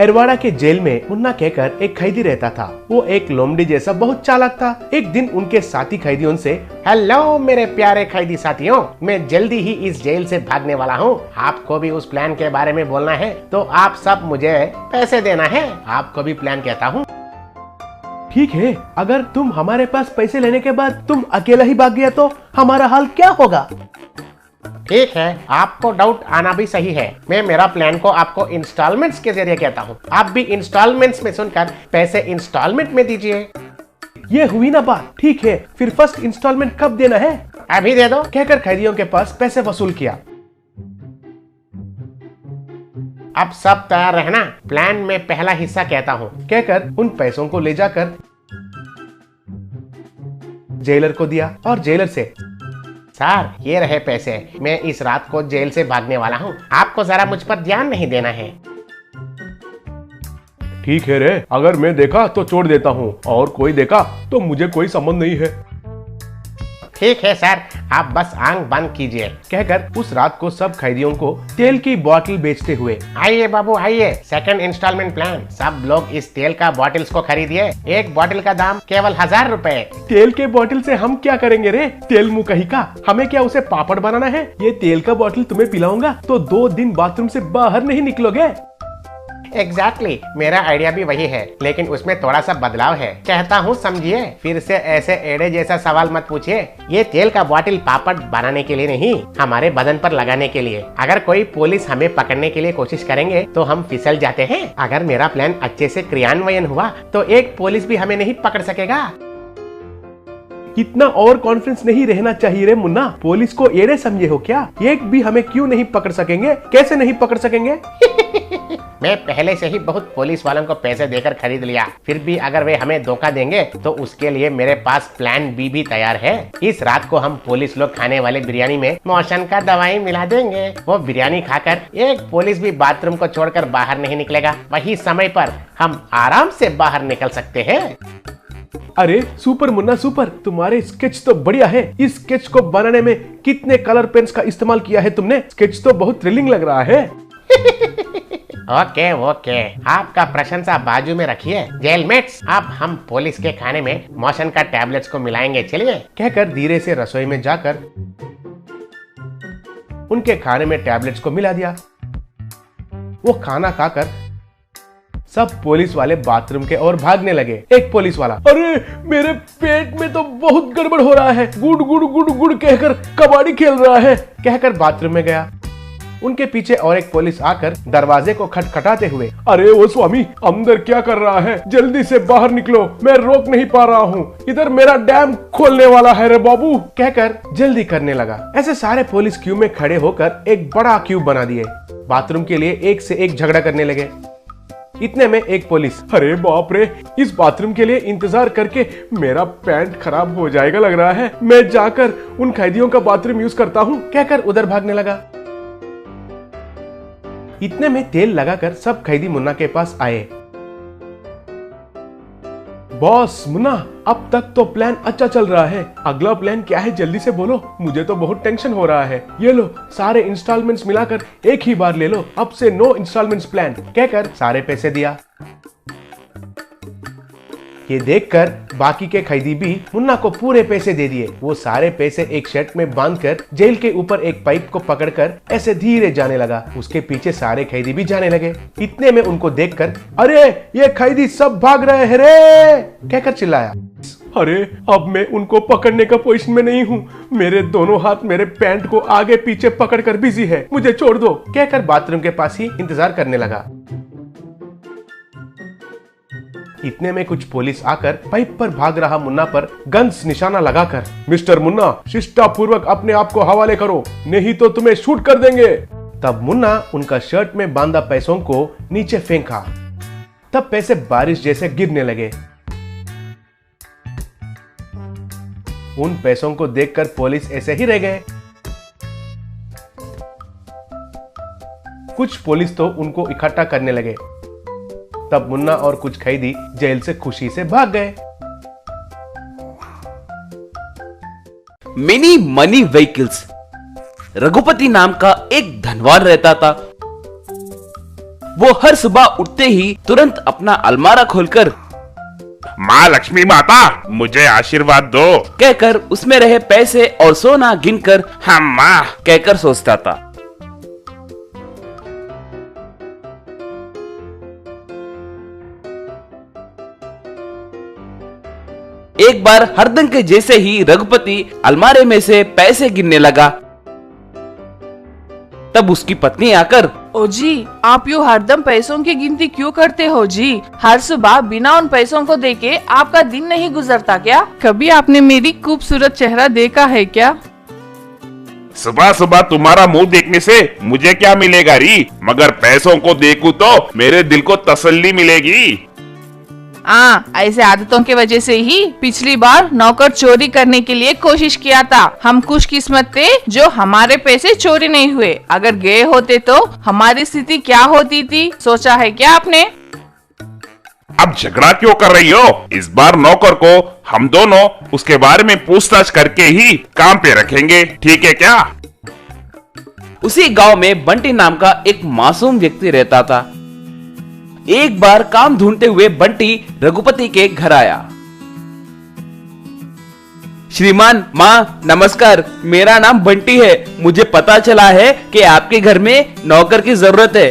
एरवाड़ा के जेल में मुन्ना कहकर एक कैदी रहता था। वो एक लोमड़ी जैसा बहुत चालाक था। एक दिन उनके साथी कैदियों से, हेलो मेरे प्यारे कैदी साथियों, मैं जल्दी ही इस जेल से भागने वाला हूँ। आपको भी उस प्लान के बारे में बोलना है तो आप सब मुझे पैसे देना है। आपको भी प्लान कहता हूँ। ठीक है, अगर तुम हमारे पास पैसे लेने के बाद तुम अकेला ही भाग गया तो हमारा हाल क्या होगा? ठीक है, आपको डाउट आना भी सही है। मैं मेरा प्लान को आपको इंस्टॉलमेंट्स के जरिए कहता हूँ। आप भी इंस्टॉलमेंट्स में सुनकर पैसे इंस्टॉलमेंट में दीजिए। ये हुई ना बात। ठीक है, फिर फर्स्ट इंस्टॉलमेंट कब देना है? अभी दे दो, कहकर कैदियों के पास पैसे वसूल किया। अब सब तैयार रहना, प्लान में पहला हिस्सा कहता हूँ। कहकर उन पैसों को ले जाकर जेलर को दिया और जेलर से, सर ये रहे पैसे, मैं इस रात को जेल से भागने वाला हूँ। आपको जरा मुझ पर ध्यान नहीं देना है। ठीक है रे, अगर मैं देखा तो छोड़ देता हूँ और कोई देखा तो मुझे कोई संबंध नहीं है। ठीक है सर, आप बस आंख बंद कीजिए। कहकर उस रात को सब कैदियों को तेल की बोतल बेचते हुए, आइए बाबू आइए, सेकंड इंस्टॉलमेंट प्लान। सब लोग इस तेल का बॉटल्स को खरीदिए। एक बॉटल का दाम केवल 1000 रुपए। तेल के बोतल से हम क्या करेंगे रे? तेल मुंह कहीं का, हमें क्या उसे पापड़ बनाना है? ये तेल का बोतल तुम्हें पिलाऊंगा तो 2 दिन बाथरूम से बाहर नहीं निकलोगे। एग्जैक्टली, मेरा आइडिया भी वही है, लेकिन उसमें थोड़ा सा बदलाव है। कहता हूँ समझिए। फिर से ऐसे एड़े जैसा सवाल मत पूछिए। ये तेल का बॉटल पापड़ बनाने के लिए नहीं, हमारे बदन पर लगाने के लिए। अगर कोई पुलिस हमें पकड़ने के लिए कोशिश करेंगे तो हम फिसल जाते हैं। अगर मेरा प्लान अच्छे से क्रियान्वयन हुआ तो एक पुलिस भी हमें नहीं पकड़ सकेगा। इतना और कॉन्फिडेंस नहीं रहना चाहिए रे मुन्ना। पुलिस को एड़े समझे हो क्या? एक भी हमें क्यों नहीं पकड़ सकेंगे? कैसे नहीं पकड़ सकेंगे? मैं पहले से ही बहुत पुलिस वालों को पैसे देकर खरीद लिया। फिर भी अगर वे हमें धोखा देंगे तो उसके लिए मेरे पास प्लान बी भी तैयार है। इस रात को हम पुलिस लोग खाने वाले बिरयानी में मोशन का दवाई मिला देंगे। वो बिरयानी खाकर एक पुलिस भी बाथरूम को छोड़कर बाहर नहीं निकलेगा। वही समय पर हम आराम से बाहर निकल सकते हैं। अरे सुपर मुन्ना सुपर, तुम्हारे स्केच तो बढ़िया है। इस स्केच को बनाने में कितने कलर पेन्स का इस्तेमाल किया है तुमने? स्केच तो बहुत थ्रिलिंग लग रहा है। ओके ओके, आपका प्रशंसा बाजू में रखिए। जेलमेट्स, अब हम पुलिस के खाने में मोशन का टैबलेट्स को मिलाएंगे। चलिए। कहकर धीरे से रसोई में जाकर उनके खाने में टैबलेट्स को मिला दिया। वो खाना खाकर सब पुलिस वाले बाथरूम के ओर भागने लगे। एक पुलिस वाला, अरे मेरे पेट में तो बहुत गड़बड़ हो रहा है, गुड़ गुड़ गुड़ गुड़ कहकर कबड्डी खेल रहा है, कहकर बाथरूम में गया। उनके पीछे और एक पुलिस आकर दरवाजे को खटखटाते हुए, अरे वो स्वामी अंदर क्या कर रहा है? जल्दी से बाहर निकलो, मैं रोक नहीं पा रहा हूँ, इधर मेरा डैम खोलने वाला है रे बाबू, कहकर जल्दी करने लगा। ऐसे सारे पुलिस क्यू में खड़े होकर एक बड़ा क्यू बना दिए। बाथरूम के लिए एक से एक झगड़ा करने लगे। इतने में एक पुलिस, अरे बाप रे, इस बाथरूम के लिए इंतजार करके मेरा पैंट खराब हो जाएगा लग रहा है, मैं जाकर उन कैदियों का बाथरूम यूज करता हूँ, कहकर उधर भागने लगा। इतने में तेल लगाकर सब कैदी मुन्ना के पास आए। बॉस मुन्ना, अब तक तो प्लान अच्छा चल रहा है, अगला प्लान क्या है जल्दी से बोलो, मुझे तो बहुत टेंशन हो रहा है। ये लो सारे इंस्टॉलमेंट्स मिलाकर एक ही बार ले लो, अब से नो इंस्टॉलमेंट्स प्लान, कहकर सारे पैसे दिया। ये देखकर बाकी के कैदी भी मुन्ना को पूरे पैसे दे दिए। वो सारे पैसे एक शर्ट में बांधकर जेल के ऊपर एक पाइप को पकड़कर ऐसे धीरे जाने लगा। उसके पीछे सारे कैदी भी जाने लगे। इतने में उनको देखकर, अरे ये कैदी सब भाग रहे हैं रे, कहकर चिल्लाया। अरे अब मैं उनको पकड़ने का पोजीशन में नहीं हूँ, मेरे दोनों हाथ मेरे पैंट को आगे पीछे पकड़कर बिजी है, मुझे छोड़ दो, कहकर बाथरूम के पास ही इंतजार करने लगा। इतने में कुछ पुलिस आकर पाइप पर भाग रहा मुन्ना पर गन्स निशाना लगाकर, मिस्टर मुन्ना शिष्टापूर्वक अपने आप को हवाले करो, नहीं तो तुम्हें शूट कर देंगे। तब मुन्ना उनका शर्ट में बांधा पैसों को नीचे फेंका। तब पैसे बारिश जैसे गिरने लगे। उन पैसों को देखकर पुलिस ऐसे ही रह गए। कुछ पुलिस तो उनको इकट्ठा करने लगे। तब मुन्ना और कुछ कैदी जेल से खुशी से भाग गए। Mini money vehicles. रघुपति नाम का एक धनवान रहता था। वो हर सुबह उठते ही तुरंत अपना अलमारा खोलकर माँ लक्ष्मी माता मुझे आशीर्वाद दो कहकर उसमें रहे पैसे और सोना गिनकर हम माँ कहकर सोचता था। एक बार हरदम के जैसे ही रघुपति अलमारे में से पैसे गिनने लगा, तब उसकी पत्नी आकर, ओ जी, आप यूँ हरदम पैसों की गिनती क्यों करते हो जी? हर सुबह बिना उन पैसों को देखे आपका दिन नहीं गुजरता क्या? कभी आपने मेरी खूबसूरत चेहरा देखा है क्या? सुबह सुबह तुम्हारा मुंह देखने से मुझे क्या मिलेगा री, मगर पैसों को देखूं तो मेरे दिल को तसल्ली मिलेगी। ऐसे आदतों के वजह से ही पिछली बार नौकर चोरी करने के लिए कोशिश किया था। हम खुशकिस्मत थे जो हमारे पैसे चोरी नहीं हुए। अगर गए होते तो हमारी स्थिति क्या होती थी, सोचा है क्या आपने? अब झगड़ा क्यों कर रही हो? इस बार नौकर को हम दोनों उसके बारे में पूछताछ करके ही काम पे रखेंगे, ठीक है क्या? उसी गांव में बंटी नाम का एक मासूम व्यक्ति रहता था। एक बार काम ढूंढते हुए बंटी रघुपति के घर आया। श्रीमान, माँ नमस्कार, मेरा नाम बंटी है। मुझे पता चला है कि आपके घर में नौकर की जरूरत है।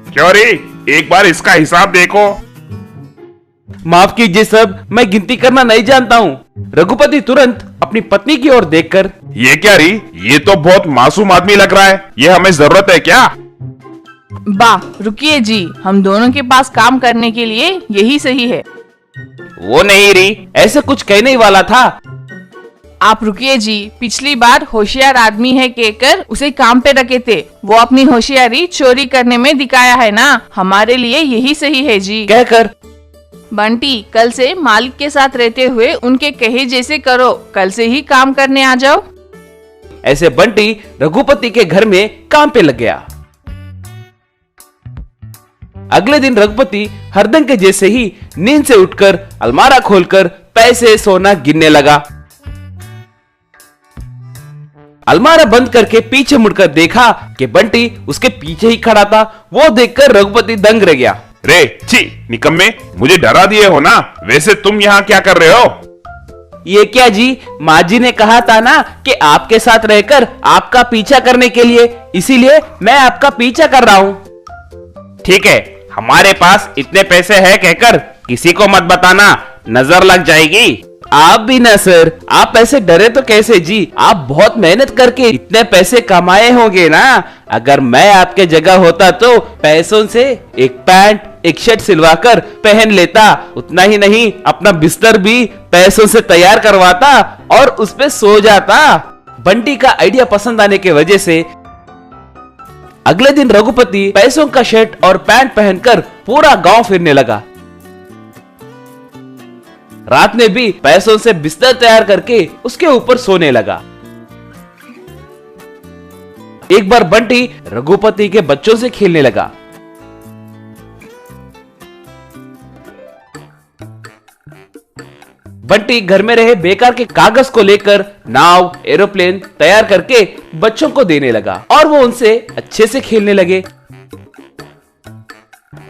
क्यों रे, एक बार इसका हिसाब देखो। माफ कीजिए सब, मैं गिनती करना नहीं जानता हूँ। रघुपति तुरंत अपनी पत्नी की ओर देखकर, ये क्या री, ये तो बहुत मासूम आदमी लग रहा है, ये हमें जरूरत है क्या? रुकिए जी, हम दोनों के पास काम करने के लिए यही सही है। वो नहीं री, ऐसे कुछ कहने ही वाला था। आप रुकिए जी, पिछली बार होशियार आदमी है कहकर उसे काम पे रखे थे। वो अपनी होशियारी चोरी करने में दिखाया है ना, हमारे लिए यही सही है जी। कहकर बंटी, कल से मालिक के साथ रहते हुए उनके कहे जैसे करो, कल से ही काम करने आ जाओ। ऐसे बंटी रघुपति के घर में काम पे लग गया। अगले दिन रघुपति हरदम के जैसे ही नींद से उठकर अलमारा खोलकर पैसे सोना गिनने लगा। अलमारा बंद करके पीछे मुड़कर देखा कि बंटी उसके पीछे ही खड़ा था। वो देखकर रघुपति दंग रह गया। रे छी निकम्मे, मुझे डरा दिए हो ना। वैसे तुम यहाँ क्या कर रहे हो? ये क्या जी, माँ जी ने कहा था ना कि आपके साथ रहकर आपका पीछा करने के लिए, इसीलिए मैं आपका पीछा कर रहा हूँ। ठीक है, हमारे पास इतने पैसे हैं कहकर किसी को मत बताना, नजर लग जाएगी। आप भी ना सर, आप ऐसे डरे तो कैसे जी? आप बहुत मेहनत करके इतने पैसे कमाए होंगे ना। अगर मैं आपके जगह होता तो पैसों से एक पैंट एक शर्ट सिलवाकर पहन लेता। उतना ही नहीं, अपना बिस्तर भी पैसों से तैयार करवाता और उस पे सो जाता। बंटी का आइडिया पसंद आने की वजह से अगले दिन रघुपति पैसों का शर्ट और पैंट पहनकर पूरा गांव फिरने लगा। रात में भी पैसों से बिस्तर तैयार करके उसके ऊपर सोने लगा। एक बार बंटी रघुपति के बच्चों से खेलने लगा। बंटी घर में रहे बेकार के कागज को लेकर नाव एरोप्लेन तैयार करके बच्चों को देने लगा और वो उनसे अच्छे से खेलने लगे।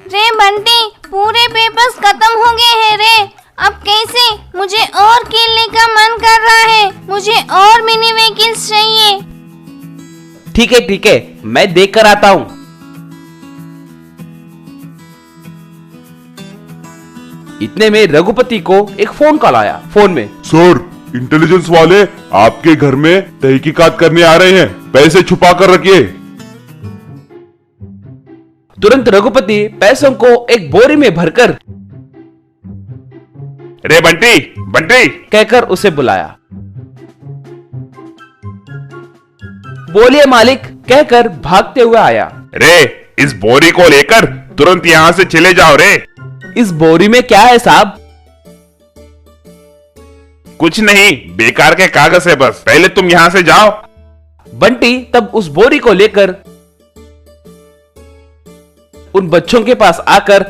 रे बंटी, पूरे पेपर्स खत्म हो गए हैं रे। अब कैसे? मुझे और खेलने का मन कर रहा है। मुझे और मिनी व्हीकल्स चाहिए। ठीक है, मैं देख कर आता हूँ। इतने में रघुपति को एक फोन कॉल आया। फोन में, सर, इंटेलिजेंस वाले आपके घर में तहकीकात करने आ रहे हैं, पैसे छुपा कर रखिए। तुरंत रघुपति पैसों को एक बोरी में भरकर रे बंटी बंटी कहकर उसे बुलाया। बोलिए मालिक कहकर भागते हुए आया। रे, इस बोरी को लेकर तुरंत यहाँ से चले जाओ रे। इस बोरी में क्या है साहब? कुछ नहीं, बेकार के कागज है बस। पहले तुम यहाँ से जाओ। बंटी तब उस बोरी को लेकर उन बच्चों के पास आकर,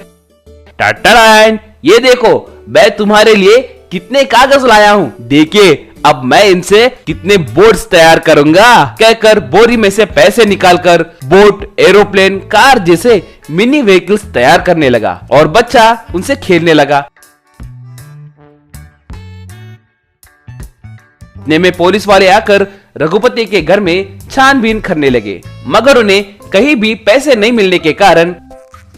टाटा, ये देखो मैं तुम्हारे लिए कितने कागज लाया हूँ। देखिए अब मैं इनसे कितने बोट्स तैयार करूंगा, कहकर बोरी में से पैसे निकालकर बोट, एरोप्लेन, कार जैसे मिनी व्हीकल्स तैयार करने लगा और बच्चा उनसे खेलने लगा। इतने में पुलिस वाले आकर रघुपति के घर में छानबीन करने लगे, मगर उन्हें कहीं भी पैसे नहीं मिलने के कारण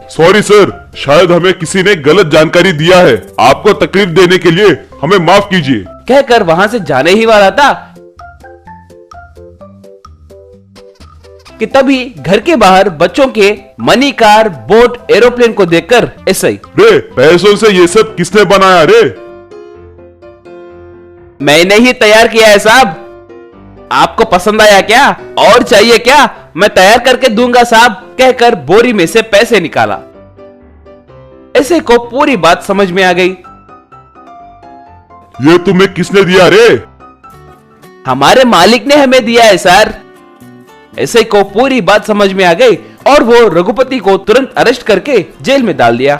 सॉरी सर, शायद हमें किसी ने गलत जानकारी दिया है। आपको तकलीफ देने के लिए हमें माफ कीजिए, कहकर वहां से जाने ही वाला था कि तभी घर के बाहर बच्चों के मनी, कार, बोट, एरोप्लेन को देखकर एसआई, रे पैसों से ये सब किसने बनाया रे? मैंने ही तैयार किया है साहब। आपको पसंद आया क्या? और चाहिए क्या? मैं तैयार करके दूंगा साहब, कहकर बोरी में से पैसे निकाला। ऐसे को पूरी बात समझ में आ गई। ये तुम्हें किसने दिया रे? हमारे मालिक ने हमें दिया है सर। ऐसे को पूरी बात समझ में आ गई और वो रघुपति को तुरंत अरेस्ट करके जेल में डाल दिया।